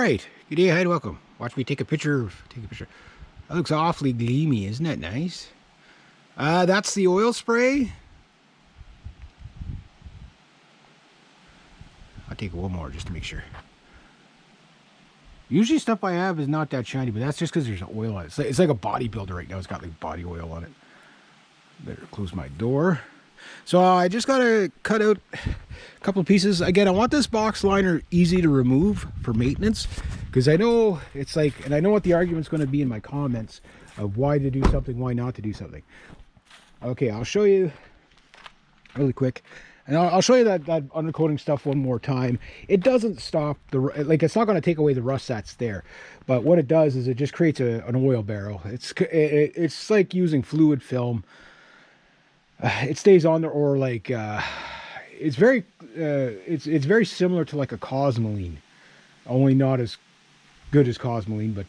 right. Good day, hi, and welcome. Watch me take a picture. That looks awfully gleamy, isn't that nice? That's the oil spray. I'll take one more just to make sure. Usually stuff I have is not that shiny, but that's just because there's oil on it. It's like a bodybuilder right now. It's got like body oil on it. Better close my door. So I just got to cut out a couple of pieces. Again, I want this box liner easy to remove for maintenance, because I know it's like, and I know what the argument's going to be in my comments of why to do something, why not to do something. Okay, I'll show you really quick. And I'll show you that undercoating stuff one more time. It doesn't stop the, it's not going to take away the rust that's there. But what it does is it just creates an oil barrel. It's like using fluid film. It stays on there, or like it's very similar to like a Cosmoline, only not as good as Cosmoline, but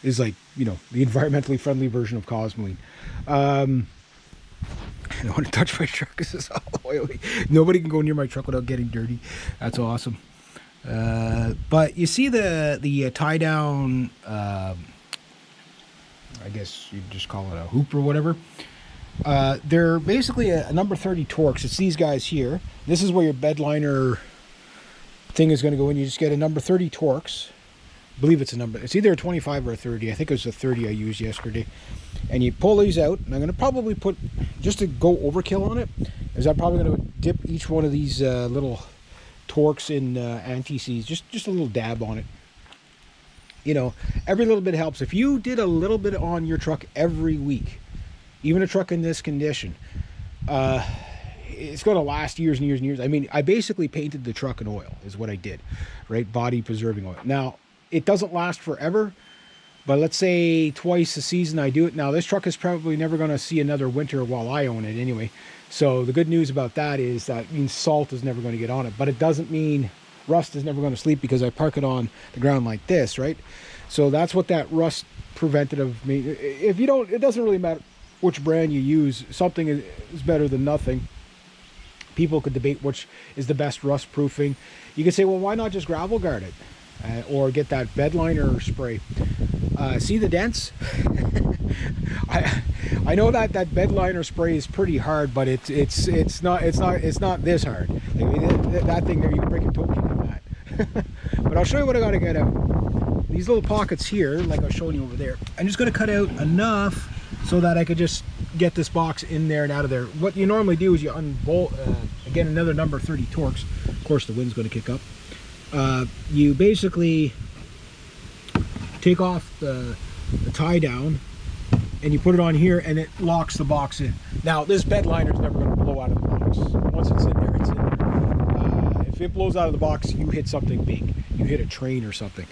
is like, you know, the environmentally friendly version of Cosmoline. I don't want to touch my truck because it's all oily. Nobody can go near my truck without getting dirty. That's awesome. But you see the tie down, I guess you'd just call it a hoop or whatever. They're basically a number 30 Torx. It's these guys here. This is where your bed liner thing is going to go in. You just get a number 30 Torx. I believe it's a number. It's either a 25 or a 30. I think it was a 30 I used yesterday. And you pull these out. And I'm going to probably put, just to go overkill on it, is I'm probably going to dip each one of these little Torx in anti-seize. Just a little dab on it. You know, every little bit helps. If you did a little bit on your truck every week, even a truck in this condition, it's going to last years and years and years. I mean, I basically painted the truck in oil is what I did, right? Body preserving oil. Now, it doesn't last forever, but let's say twice a season I do it. Now, this truck is probably never going to see another winter while I own it anyway. So the good news about that is that means salt is never going to get on it, but it doesn't mean rust is never going to sleep, because I park it on the ground like this, right? So that's what that rust preventative means. If you don't, it doesn't really matter which brand you use. Something is better than nothing. People could debate which is the best rust proofing. You could say, well, why not just gravel guard it, or get that bed liner spray? See the dents? I know that bed liner spray is pretty hard, but it's not this hard. I mean, that thing there, you can break a toe on that. But I'll show you what I got to get out. These little pockets here, like I was showing you over there, I'm just going to cut out enough so that I could just get this box in there and out of there. What you normally do is you unbolt, again, another number 30 Torx. Of course, the wind's going to kick up. You basically take off the tie down, and you put it on here, and it locks the box in. Now, this bed liner is never going to blow out of the box. Once it's in there, it's in there. If it blows out of the box, you hit something big. You hit a train or something.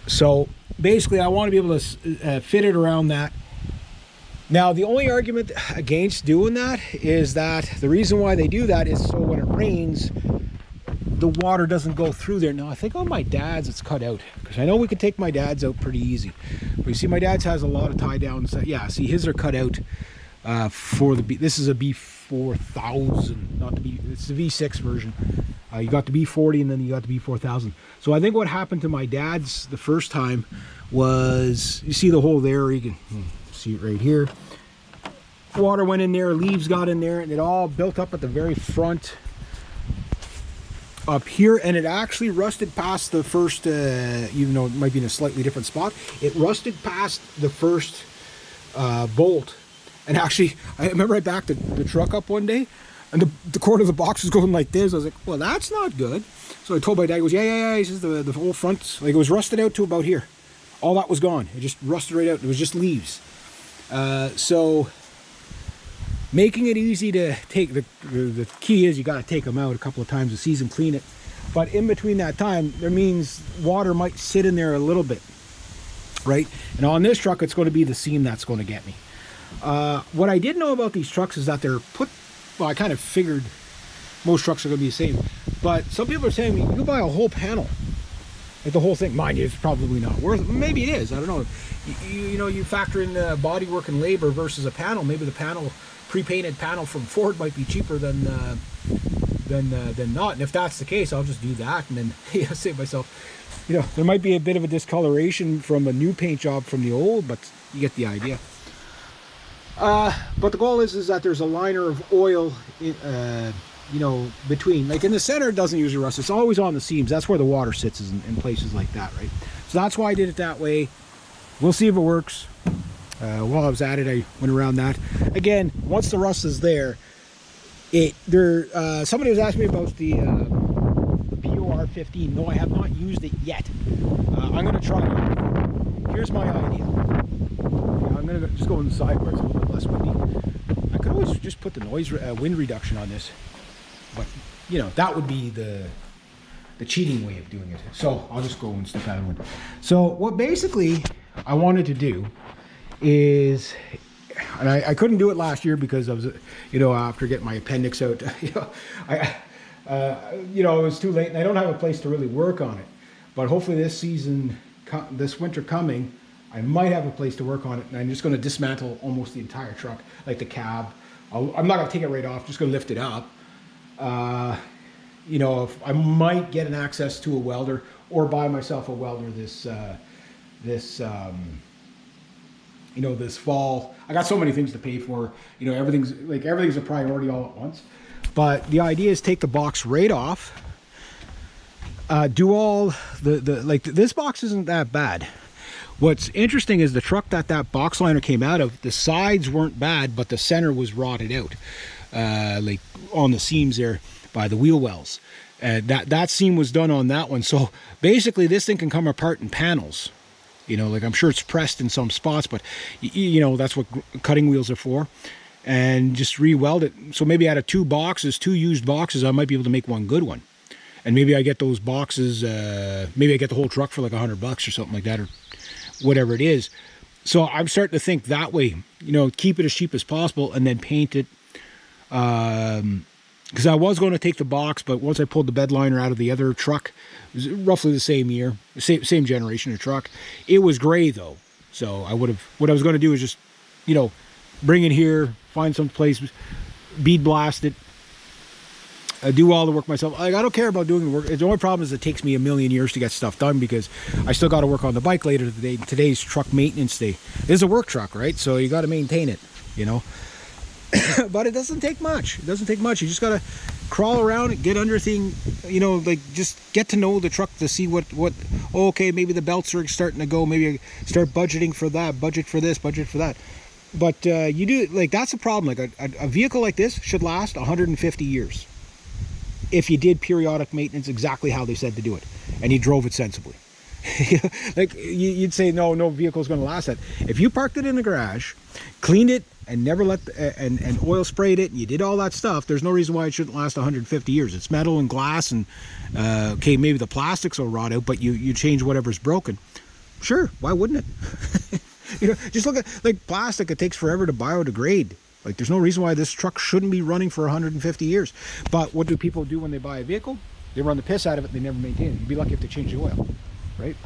So basically, I want to be able to fit it around that. Now, the only argument against doing that is that the reason why they do that is so when it rains, the water doesn't go through there. Now, I think on my dad's it's cut out, because I know we could take my dad's out pretty easy. But you see, my dad's has a lot of tie downs. Yeah, see, his are cut out for the this is a B4000, not the B. It's the V6 version. You got the B40, and then you got the B4000. So I think what happened to my dad's the first time was, you see the hole there. You can see it right here. Water went in there, leaves got in there, and it all built up at the very front up here, and it actually rusted past the first, even though it might be in a slightly different spot, it rusted past the first bolt. And actually, I remember I backed the truck up one day, and the corner of the box was going like this. I was like, well, that's not good. So I told my dad, he goes, yeah. He says the whole front, like, it was rusted out to about here. All that was gone. It just rusted right out. It was just leaves. So making it easy to take, the key is you got to take them out a couple of times a season, clean it. But in between that time, there means water might sit in there a little bit, right? And on this truck, it's going to be the seam that's going to get me. What I did know about these trucks is that they're put, well, I kind of figured most trucks are going to be the same. But some people are saying, you can buy a whole panel, like the whole thing. Mind you, it's probably not worth it. Maybe it is. I don't know. You know, you factor in body work and labor versus a panel. Maybe the panel, pre-painted panel from Ford might be cheaper than than not. And if that's the case, I'll just do that, and then save myself. There might be a bit of a discoloration from a new paint job from the old, but you get the idea. But the goal is that there's a liner of oil between, like in the center, it doesn't usually rust. It's always on the seams. That's where the water sits, is in places like that, right? So that's why I did it that way. We'll see if it works. While I was at it, I went around that. Again, once the rust is there, somebody was asking me about the POR15. No, I have not used it yet. I'm going to try it. Here's my idea. I'm going to just go inside where it's a little bit less windy. I could always just put the wind reduction on this, but that would be the cheating way of doing it. So I'll just go and step out of the window. So what basically I wanted to do is, and I couldn't do it last year because I was, after getting my appendix out, it was too late, and I don't have a place to really work on it. But hopefully this season, this winter coming, I might have a place to work on it, and I'm just going to dismantle almost the entire truck, like the cab. I'm not going to take it right off, just going to lift it up. If I might get an access to a welder, or buy myself a welder this fall. I got so many things to pay for. Everything's a priority all at once. But the idea is take the box right off. Do all this box isn't that bad. What's interesting is the truck that box liner came out of, the sides weren't bad, but the center was rotted out, like on the seams there by the wheel wells. That seam was done on that one. So basically this thing can come apart in panels. I'm sure it's pressed in some spots, but that's what cutting wheels are for. And just re-weld it. So maybe out of two used boxes, I might be able to make one good one. And maybe I get those boxes, maybe I get the whole truck for like $100 or something like that, or whatever it is. So I'm starting to think that way, keep it as cheap as possible and then paint it. Because I was going to take the box, but once I pulled the bed liner out of the other truck, it was roughly the same year, same generation of truck. It was gray though. So what I was going to do is just, bring it here, find some place, bead blast it, do all the work myself. I don't care about doing the work. The only problem is it takes me a million years to get stuff done because I still got to work on the bike later today. Today's truck maintenance day. It is a work truck, right? So you got to maintain it, But it doesn't take much. It doesn't take much. You just got to crawl around, get under thing, just get to know the truck to see okay, maybe the belts are starting to go. Maybe I start budgeting for that, budget for this, budget for that. But you do, that's a problem. Like a vehicle like this should last 150 years. If you did periodic maintenance exactly how they said to do it, and you drove it sensibly. You'd say no vehicle's going to last that. If you parked it in the garage, cleaned it, and never and oil sprayed it, and you did all that stuff, there's no reason why it shouldn't last 150 years. It's metal and glass, and okay, maybe the plastics will rot out, but you change whatever's broken. Sure, why wouldn't it? Just look at plastic. It takes forever to biodegrade. There's no reason why this truck shouldn't be running for 150 years. But what do people do when they buy a vehicle? They run the piss out of it. They never maintain it. You'd be lucky if they change the oil, right?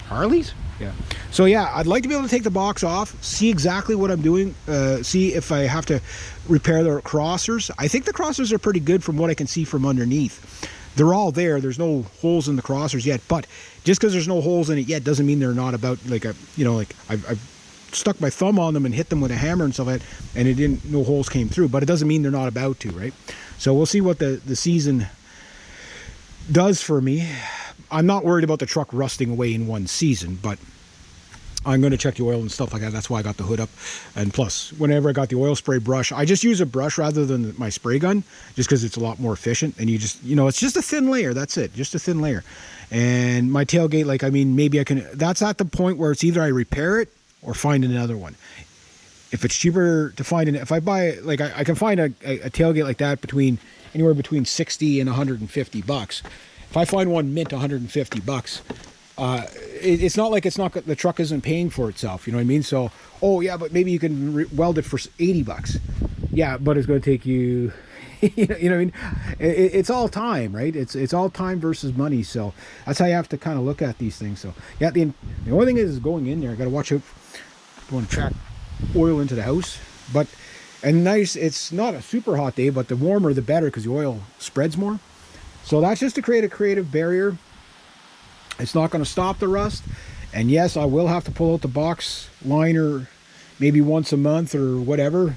Harleys? Yeah. So yeah, I'd like to be able to take the box off, see exactly what I'm doing, see if I have to repair the crossers. I think the crossers are pretty good from what I can see from underneath. They're all there. There's no holes in the crossers yet, but just because there's no holes in it yet doesn't mean they're not about I've stuck my thumb on them and hit them with a hammer and stuff like that, and no holes came through, but it doesn't mean they're not about to, right? So we'll see what the season does for me. I'm not worried about the truck rusting away in one season, but I'm going to check the oil and stuff like that. That's why I got the hood up. And plus, whenever I got the oil spray brush, I just use a brush rather than my spray gun, just because it's a lot more efficient. And you just, it's just a thin layer. That's it. Just a thin layer. And my tailgate, maybe I can, that's at the point where it's either I repair it or find another one. If it's cheaper to find if I buy, I can find a tailgate like that anywhere between 60 and 150 bucks. If I find one mint $150, it's not like the truck isn't paying for itself. You know what I mean? So, oh yeah, but maybe you can weld it for 80 bucks. Yeah, but it's going to take you, you know what I mean? It's all time, right? It's all time versus money. So that's how you have to kind of look at these things. So yeah, the only thing is going in there, I got to watch out. I want to track oil into the house, but And nice, it's not a super hot day, but the warmer the better because the oil spreads more. So that's just to create a creative barrier. It's not going to stop the rust. And yes, I will have to pull out the box liner maybe once a month or whatever.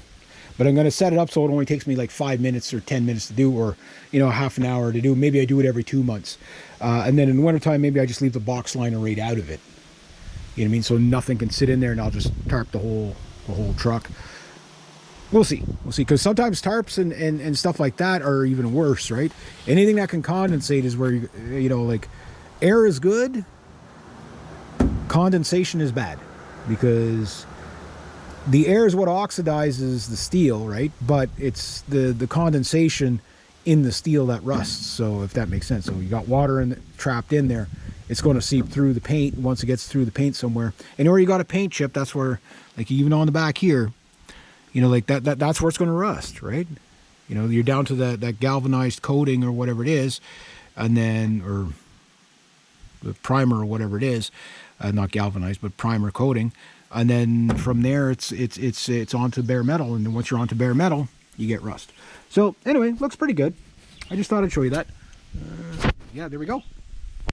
But I'm going to set it up so it only takes me like 5 minutes or 10 minutes to do, or, you know, half an hour to do. Maybe I do it every 2 months. And then in the wintertime, maybe I just leave the box liner right out of it. You know what I mean? So nothing can sit in there, and I'll just tarp the whole truck. We'll see. We'll see. Because sometimes tarps and stuff like that are even worse, right? Anything that can condensate is where, you know, like air is good. Condensation is bad, because the air is what oxidizes the steel, right? But it's the condensation in the steel that rusts. So if that makes sense. So you got water trapped in there. It's going to seep through the paint once it gets through the paint somewhere. And where you got a paint chip, that's where, like even on the back here, you know, like that's where it's going to rust, right? You know, you're down to that galvanized coating or whatever it is, and then, or the primer or whatever it is, not galvanized, but primer coating. And then from there, it's onto bare metal. And then once you're onto bare metal, you get rust. So anyway, looks pretty good. I just thought I'd show you that. Yeah, there we go.